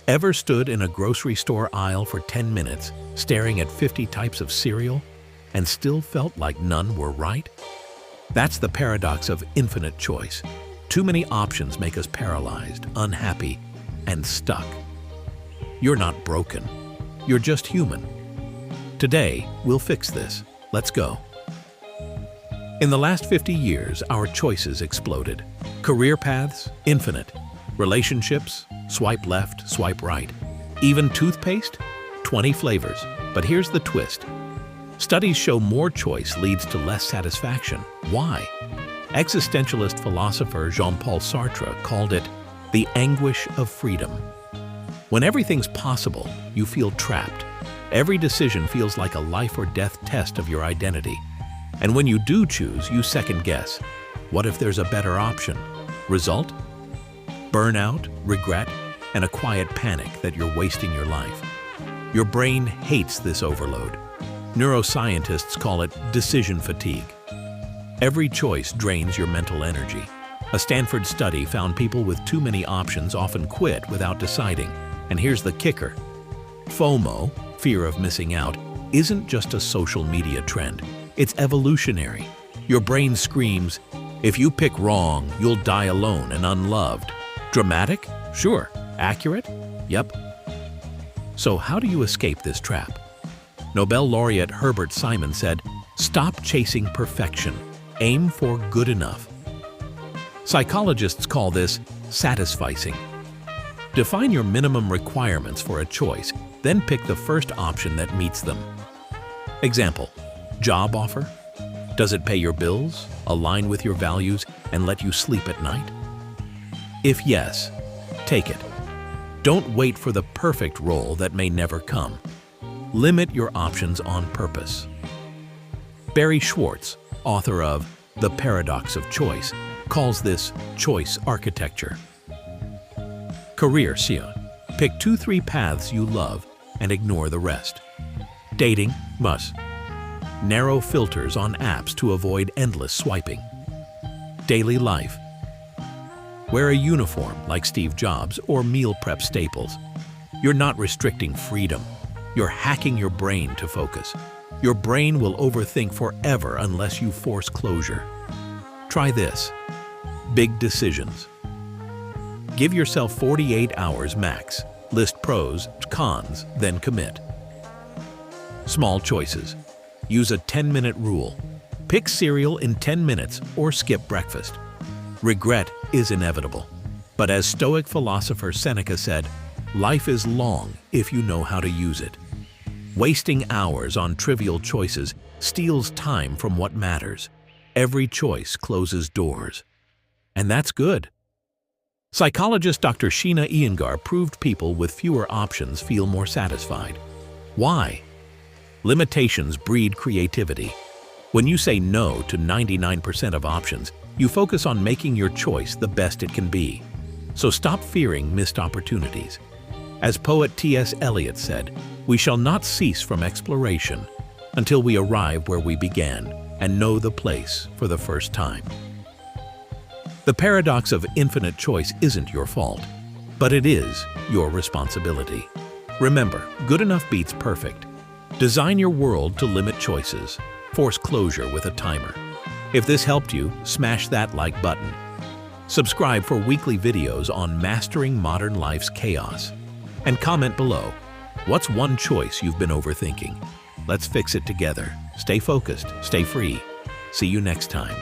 Ever stood in a grocery store aisle for 10 minutes, staring at 50 types of cereal, and still felt like none were right? That's the paradox of infinite choice. Too many options make us paralyzed, unhappy, and stuck. You're not broken. You're just human. Today, we'll fix this. Let's go. In the last 50 years, our choices exploded. Career paths, infinite. Relationships, swipe left, swipe right. Even toothpaste, 20 flavors. But here's the twist. Studies show more choice leads to less satisfaction. Why? Existentialist philosopher Jean-Paul Sartre called it the anguish of freedom. When everything's possible, you feel trapped. Every decision feels like a life or death test of your identity. And when you do choose, you second guess. What if there's a better option? Result? Burnout, regret, and a quiet panic that you're wasting your life. Your brain hates this overload. Neuroscientists call it decision fatigue. Every choice drains your mental energy. A Stanford study found people with too many options often quit without deciding. And here's the kicker. FOMO, fear of missing out, isn't just a social media trend. It's evolutionary. Your brain screams, if you pick wrong, you'll die alone and unloved. Dramatic? Sure. Accurate? Yep. So how do you escape this trap? Nobel laureate Herbert Simon said, "Stop chasing perfection. Aim for good enough." Psychologists call this satisficing. Define your minimum requirements for a choice, then pick the first option that meets them. Example, job offer? Does it pay your bills, align with your values, and let you sleep at night? If yes, take it. Don't wait for the perfect role that may never come. Limit your options on purpose. Barry Schwartz, author of The Paradox of Choice, calls this choice architecture. Career Sion. Pick 2-3 paths you love and ignore the rest. Dating must. Narrow filters on apps to avoid endless swiping. Daily life. Wear a uniform like Steve Jobs or meal prep staples. You're not restricting freedom. You're hacking your brain to focus. Your brain will overthink forever unless you force closure. Try this. Big decisions. Give yourself 48 hours max. List pros, cons, then commit. Small choices. Use a 10-minute rule. Pick cereal in 10 minutes or skip breakfast. Regret is inevitable. But as Stoic philosopher Seneca said, life is long if you know how to use it. Wasting hours on trivial choices steals time from what matters. Every choice closes doors. And that's good. Psychologist Dr. Sheena Iyengar proved people with fewer options feel more satisfied. Why? Limitations breed creativity. When you say no to 99% of options, you focus on making your choice the best it can be. So stop fearing missed opportunities. As poet T.S. Eliot said, we shall not cease from exploration until we arrive where we began and know the place for the first time. The paradox of infinite choice isn't your fault, but it is your responsibility. Remember, good enough beats perfect. Design your world to limit choices. Force closure with a timer. If this helped you, smash that like button. Subscribe for weekly videos on mastering modern life's chaos. And comment below, what's one choice you've been overthinking? Let's fix it together. Stay focused, stay free. See you next time.